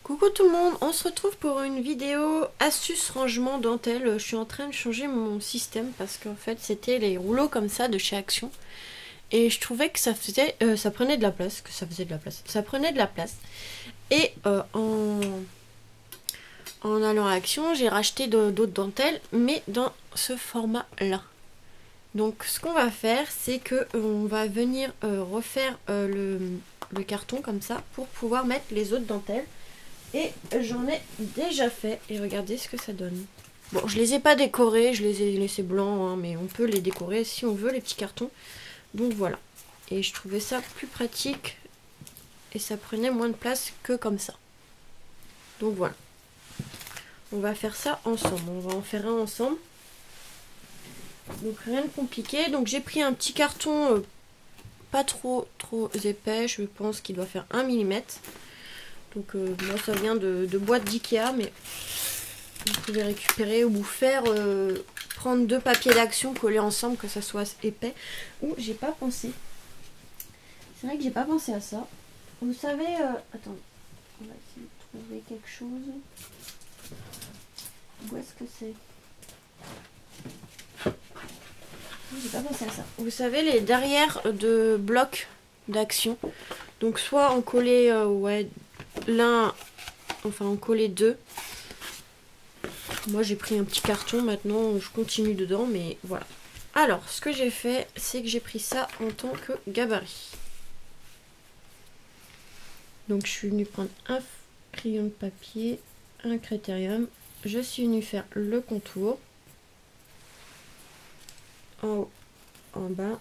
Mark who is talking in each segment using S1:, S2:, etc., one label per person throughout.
S1: Coucou tout le monde, on se retrouve pour une vidéo astuce rangement dentelle. Je suis en train de changer mon système parce qu'en fait c'était les rouleaux comme ça de chez Action. Et je trouvais que ça prenait de la place, ça prenait de la place. Et en allant à Action, j'ai racheté d'autres dentelles, mais dans ce format-là. Donc ce qu'on va faire, c'est que on va venir refaire le carton comme ça pour pouvoir mettre les autres dentelles. Et j'en ai déjà fait et regardez ce que ça donne. Bon, je les ai pas décorés, je les ai laissés blancs, hein, mais on peut les décorer si on veut, les petits cartons. Donc voilà. Et je trouvais ça plus pratique et ça prenait moins de place que comme ça. Donc voilà. On va faire ça ensemble, on va en faire un ensemble. Donc rien de compliqué. Donc j'ai pris un petit carton pas trop épais, je pense qu'il doit faire 1 mm. Donc moi ça vient de boîte d'Ikea, mais vous pouvez récupérer ou faire prendre 2 papiers d'Action, coller ensemble que ça soit épais. Ou j'ai pas pensé. C'est vrai que j'ai pas pensé à ça. Vous savez, attends, on va essayer de trouver quelque chose. Où est-ce que c'est? J'ai pas pensé à ça. Vous savez les derrière de blocs d'Action. Donc soit en coller ouais, l'un, enfin en coller 2. Moi j'ai pris un petit carton, maintenant je continue dedans, mais voilà. Alors ce que j'ai fait, c'est que j'ai pris ça en tant que gabarit. Donc je suis venue prendre un crayon de papier, un critérium. Je suis venue faire le contour. En haut, en bas.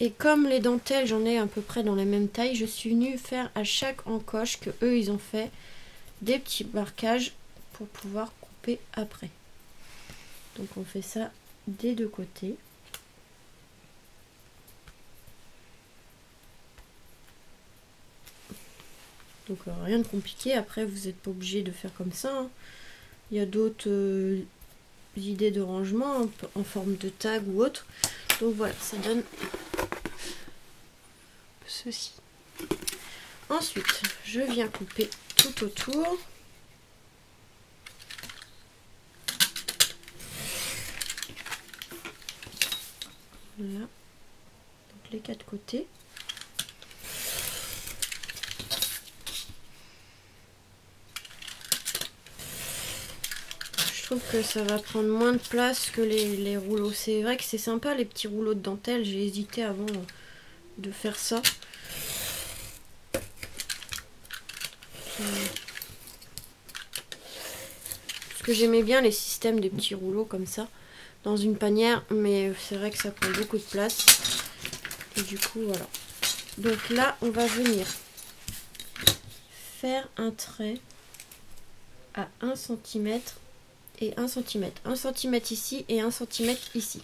S1: Et comme les dentelles, j'en ai à peu près dans la même taille, je suis venue faire à chaque encoche que eux ils ont fait des petits marquages pour pouvoir couper après. Donc on fait ça des deux côtés. Donc rien de compliqué, après vous n'êtes pas obligé de faire comme ça, hein. Il y a d'autres idées de rangement hein, en forme de tag ou autre. Donc voilà, ça donne ceci. Ensuite, je viens couper tout autour. Voilà. Donc les 4 côtés. Je trouve que ça va prendre moins de place que les rouleaux. C'est vrai que c'est sympa les petits rouleaux de dentelle. J'ai hésité avant de faire ça. Parce que j'aimais bien les systèmes des petits rouleaux comme ça dans une panière, mais c'est vrai que ça prend beaucoup de place. Et du coup voilà. Donc là on va venir faire un trait à 1 cm et 1 cm. 1 cm ici et 1 cm ici.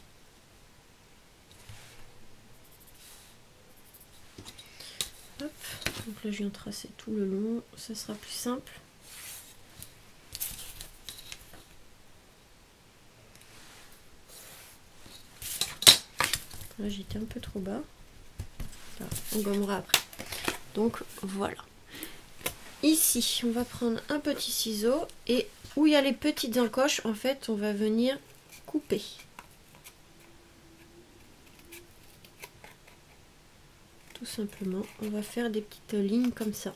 S1: Hop. Donc là je viens tracer tout le long, ça sera plus simple. Là j'étais un peu trop bas. Là, on gommera après. Donc voilà. Ici on va prendre un petit ciseau et où il y a les petites encoches, en fait on va venir couper. Tout simplement, on va faire des petites lignes comme ça.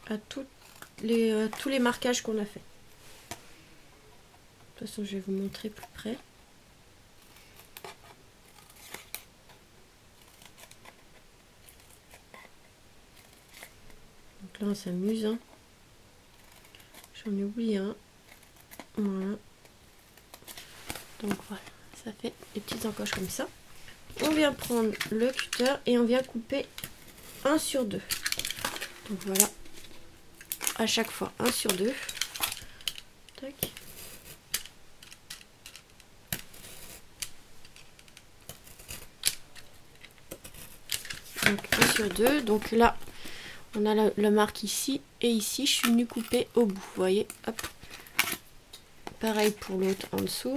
S1: À tous les marquages qu'on a fait. De toute façon, je vais vous montrer plus près. Donc là, on s'amuse. Hein. J'en ai oublié un. Voilà. Donc voilà, ça fait des petites encoches comme ça. On vient prendre le cutter et on vient couper 1 sur 2. Donc voilà, à chaque fois 1 sur 2. Tac. Donc 1 sur 2. Donc là, on a la marque ici et ici. Je suis venue couper au bout. Vous voyez, hop. Pareil pour l'autre en dessous.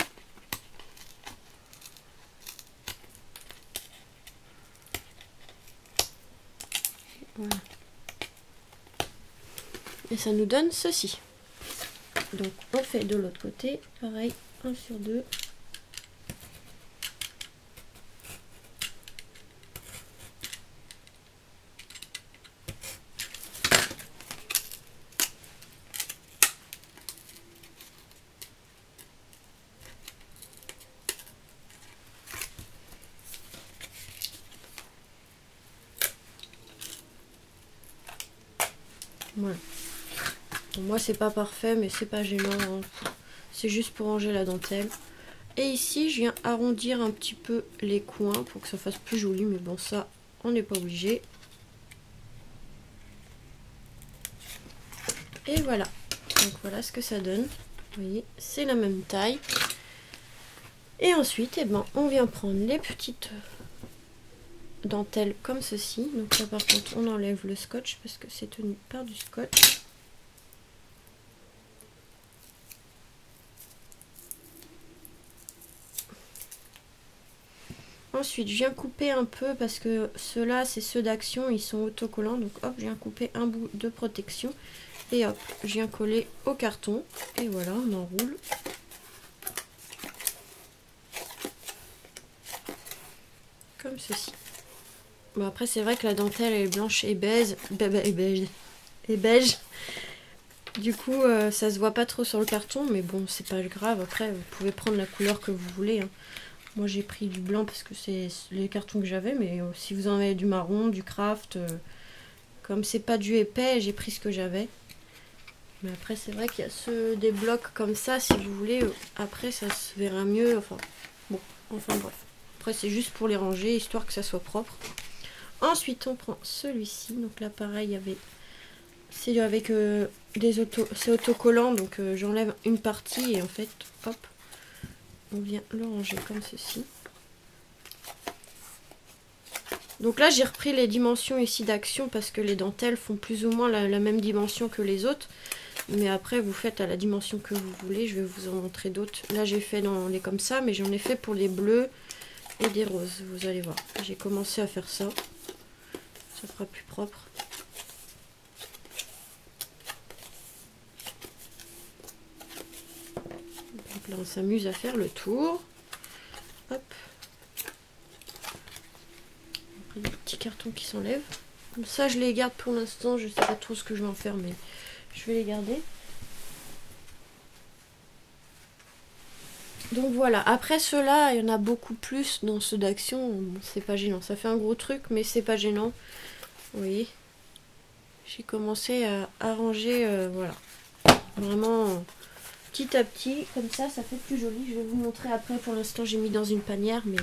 S1: Et ça nous donne ceci. Donc on fait de l'autre côté, pareil, 1 sur 2. Voilà. Bon, moi c'est pas parfait mais c'est pas gênant, hein. C'est juste pour ranger la dentelle. Et ici je viens arrondir un petit peu les coins pour que ça fasse plus joli, mais bon ça on n'est pas obligé. Et voilà, donc voilà ce que ça donne. Vous voyez, c'est la même taille. Et ensuite eh ben, on vient prendre les petites dentelles comme ceci. Donc là par contre on enlève le scotch parce que c'est tenu par du scotch. Ensuite je viens couper un peu parce que ceux-là c'est ceux d'Action, ils sont autocollants. Donc hop, je viens couper un bout de protection et hop, je viens coller au carton. Et voilà, on enroule. Comme ceci. Bon après c'est vrai que la dentelle elle est blanche et beige. Et beige. Du coup ça se voit pas trop sur le carton, mais bon c'est pas grave. Après vous pouvez prendre la couleur que vous voulez, hein. Moi j'ai pris du blanc parce que c'est les cartons que j'avais, mais si vous en avez du marron, du craft, comme c'est pas du épais, j'ai pris ce que j'avais. Mais après c'est vrai qu'il y a ceux des blocs comme ça, si vous voulez, après ça se verra mieux, enfin bon, enfin bref. Après c'est juste pour les ranger, histoire que ça soit propre. Ensuite on prend celui-ci, donc là pareil, il y avait, c'est avec c'est autocollant, donc j'enlève une partie et en fait, hop, on vient le ranger comme ceci. Donc là j'ai repris les dimensions ici d'Action parce que les dentelles font plus ou moins la même dimension que les autres. Mais après vous faites à la dimension que vous voulez, je vais vous en montrer d'autres. Là j'ai fait dans les comme ça, mais j'en ai fait pour les bleus et des roses, vous allez voir. J'ai commencé à faire ça, ça fera plus propre. Donc là on s'amuse à faire le tour. Hop. Des petits cartons qui s'enlèvent. Comme ça je les garde pour l'instant, je sais pas trop ce que je vais en faire, mais je vais les garder. Donc voilà, après ceux-là, il y en a beaucoup plus dans ceux d'Action. Bon, c'est pas gênant, ça fait un gros truc, mais c'est pas gênant. Vous voyez, j'ai commencé à arranger, voilà, vraiment petit à petit, comme ça fait plus joli. Je vais vous montrer après. Pour l'instant j'ai mis dans une panière, mais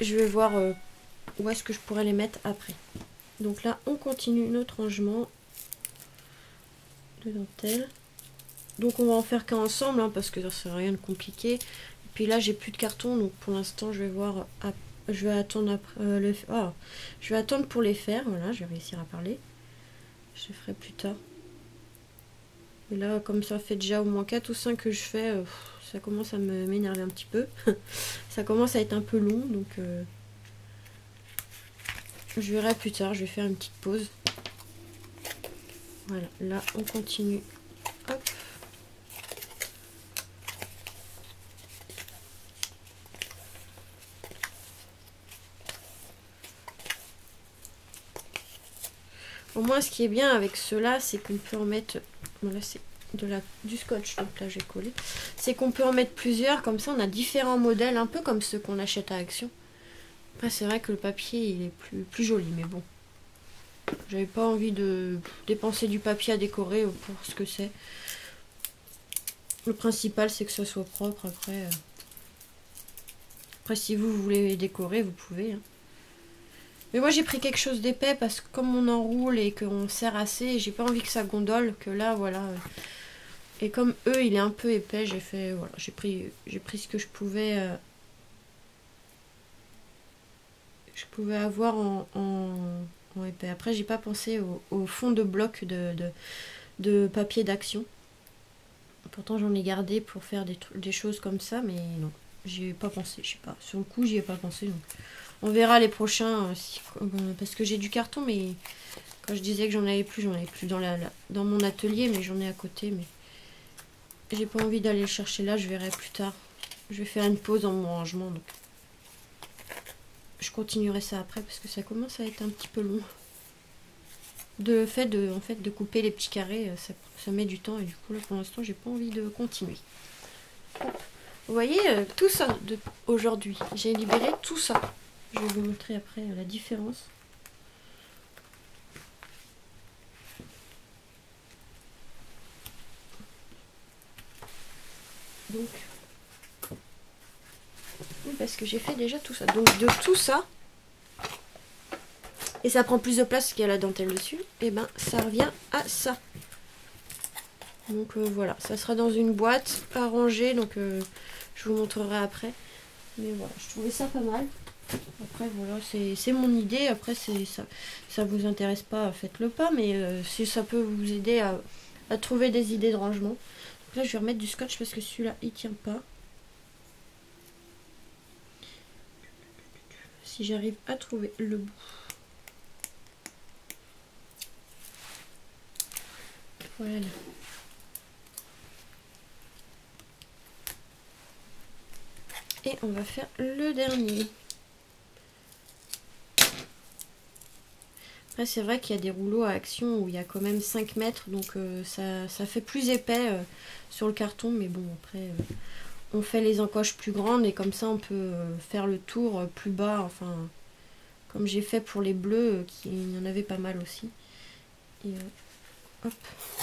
S1: je vais voir où est-ce que je pourrais les mettre après. Donc là on continue notre rangement de dentelle. Donc on va en faire qu'un ensemble, hein, parce que ça sert à rien de compliqué. Et puis là j'ai plus de carton, donc pour l'instant je vais voir, je vais attendre après, je vais attendre pour les faire. Voilà, je vais réussir à parler. Je les ferai plus tard. Et là comme ça fait déjà au moins 4 ou 5 que je fais, ça commence à m'énerver un petit peu. Ça commence à être un peu long, donc je verrai plus tard. Je vais faire une petite pause. Voilà, là on continue. Hop. Au moins ce qui est bien avec ceux-là, c'est qu'on peut en mettre, voilà, c'est du scotch, donc là j'ai collé, c'est qu'on peut en mettre plusieurs, comme ça on a différents modèles, un peu comme ceux qu'on achète à Action. Après c'est vrai que le papier il est plus joli, mais bon, j'avais pas envie de dépenser du papier à décorer pour ce que c'est. Le principal c'est que ça soit propre. Après si vous voulez décorer, vous pouvez, hein. Mais moi j'ai pris quelque chose d'épais parce que comme on enroule et qu'on serre assez, j'ai pas envie que ça gondole, que là voilà. Et comme eux il est un peu épais, j'ai fait, voilà, j'ai pris ce que je pouvais avoir en épais. Après j'ai pas pensé au fond de bloc de papier d'Action. Pourtant j'en ai gardé pour faire des choses comme ça, mais non, j'y ai pas pensé, je sais pas. Sur le coup j'y ai pas pensé, donc on verra les prochains, parce que j'ai du carton, mais Quand je disais que j'en avais plus dans mon atelier, mais j'en ai à côté. Mais j'ai pas envie d'aller le chercher là, je verrai plus tard. Je vais faire une pause dans mon rangement. Donc je continuerai ça après parce que ça commence à être un petit peu long. En fait de couper les petits carrés, ça met du temps et du coup là pour l'instant j'ai pas envie de continuer. Vous voyez tout ça aujourd'hui, j'ai libéré tout ça. Je vais vous montrer après la différence. Donc, oui, parce que j'ai fait déjà tout ça. Donc de tout ça, et ça prend plus de place qu'il y a la dentelle dessus, et ben ça revient à ça. Donc voilà, ça sera dans une boîte à ranger, donc je vous montrerai après. Mais voilà, je trouvais ça pas mal. Après voilà, c'est mon idée. Après ça vous intéresse pas, faites-le pas, mais si ça peut vous aider à trouver des idées de rangement. Donc là je vais remettre du scotch parce que celui-là il tient pas. Si j'arrive à trouver le bout. Voilà. Et on va faire le dernier. Après c'est vrai qu'il y a des rouleaux à action où il y a quand même 5 mètres, donc ça fait plus épais sur le carton, mais bon après on fait les encoches plus grandes et comme ça on peut faire le tour plus bas, enfin comme j'ai fait pour les bleus, il y en avait pas mal aussi. Et hop,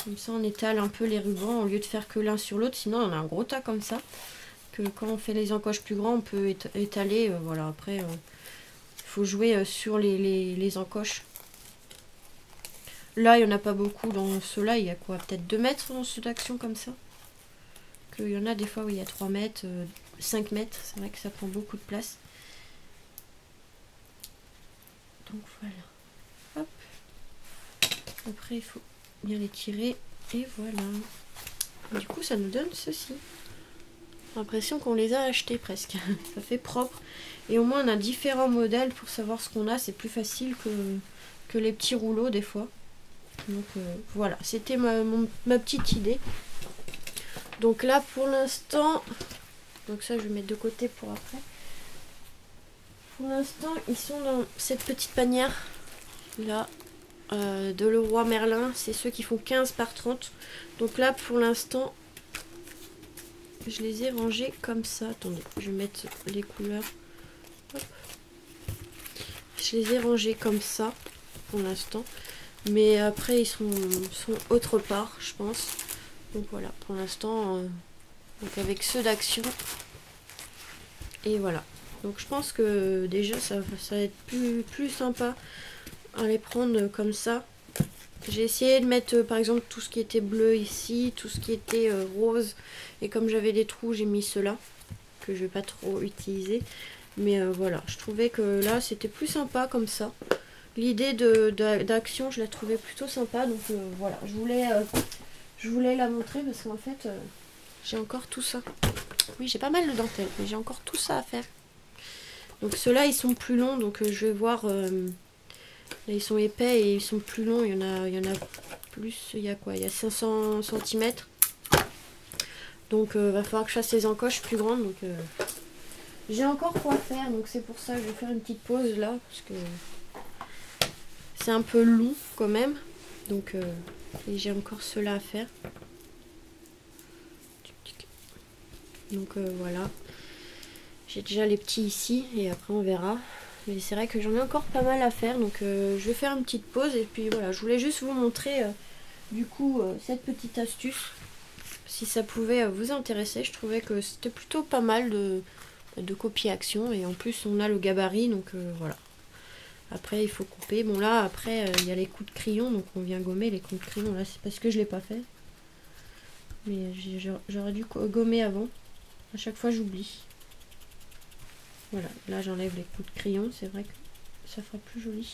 S1: comme ça on étale un peu les rubans au lieu de faire que l'un sur l'autre, sinon on a un gros tas comme ça. Que quand on fait les encoches plus grands, on peut étaler, voilà, après il faut jouer sur les encoches. Là il n'y en a pas beaucoup dans ceux-là, il y a quoi, peut-être 2 mètres dans ceux d'action comme ça. Qu'il y en a des fois où il y a 3 mètres, 5 mètres, c'est vrai que ça prend beaucoup de place. Donc voilà, hop, après il faut bien les tirer et voilà. Du coup ça nous donne ceci. L'impression qu'on les a achetés presque. Ça fait propre. Et au moins on a différents modèles pour savoir ce qu'on a. C'est plus facile que les petits rouleaux des fois. Donc voilà, c'était ma petite idée. Donc là pour l'instant, donc ça je vais mettre de côté pour après. Pour l'instant ils sont dans cette petite panière là de Leroy Merlin. C'est ceux qui font 15 par 30. Donc là pour l'instant je les ai rangés comme ça. Attendez, je vais mettre les couleurs. Hop. Je les ai rangés comme ça pour l'instant. Mais après ils sont autre part je pense. Donc voilà, pour l'instant donc avec ceux d'action. Et voilà. Donc je pense que déjà ça va être plus sympa à les prendre comme ça. J'ai essayé de mettre par exemple tout ce qui était bleu ici, tout ce qui était rose. Et comme j'avais des trous, j'ai mis ceux-là, que je vais pas trop utiliser. Mais voilà, je trouvais que là c'était plus sympa comme ça. L'idée d'action, je la trouvais plutôt sympa. Donc voilà, je voulais la montrer parce qu'en fait j'ai encore tout ça. Oui, j'ai pas mal de dentelle, mais j'ai encore tout ça à faire. Donc ceux-là ils sont plus longs, donc je vais voir. Là, ils sont épais et ils sont plus longs. Il y en a plus. Il y a quoi? Il y a 500 cm. Donc va falloir que je fasse les encoches plus grandes. Donc j'ai encore quoi faire. Donc c'est pour ça que je vais faire une petite pause là. Parce que c'est un peu long quand même. Donc et j'ai encore cela à faire. Donc voilà. J'ai déjà les petits ici. Et après on verra. Mais c'est vrai que j'en ai encore pas mal à faire. Donc je vais faire une petite pause. Et puis voilà. Je voulais juste vous montrer du coup cette petite astuce. Si ça pouvait vous intéresser, je trouvais que c'était plutôt pas mal de copier action. Et en plus, on a le gabarit, donc voilà. Après, il faut couper. Bon, là, après, il y a les coups de crayon, donc on vient gommer les coups de crayon. Là, c'est parce que je ne l'ai pas fait. Mais j'aurais dû gommer avant. À chaque fois, j'oublie. Voilà, là, j'enlève les coups de crayon. C'est vrai que ça fera plus joli.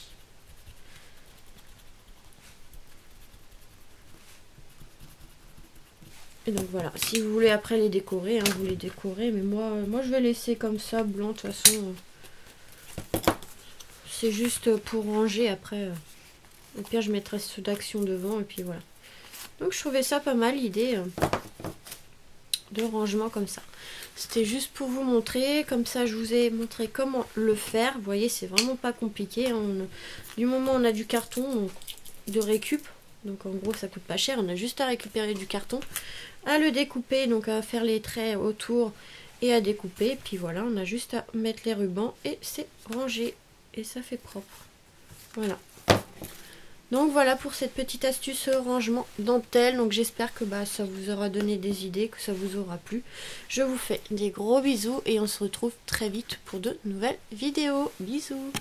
S1: Et donc voilà, si vous voulez après les décorer, hein, vous les décorez, mais moi je vais laisser comme ça, blanc, de toute façon. C'est juste pour ranger après. Au pire, je mettrai ceux d'action devant et puis voilà. Donc je trouvais ça pas mal l'idée de rangement comme ça. C'était juste pour vous montrer, comme ça je vous ai montré comment le faire. Vous voyez, c'est vraiment pas compliqué. Du moment où on a du carton de récup, donc en gros ça coûte pas cher, on a juste à récupérer du carton, à le découper, donc à faire les traits autour et à découper. Puis voilà, on a juste à mettre les rubans et c'est rangé et ça fait propre. Voilà. Donc voilà pour cette petite astuce rangement dentelle. Donc j'espère que ça vous aura donné des idées, que ça vous aura plu. Je vous fais des gros bisous et on se retrouve très vite pour de nouvelles vidéos. Bisous!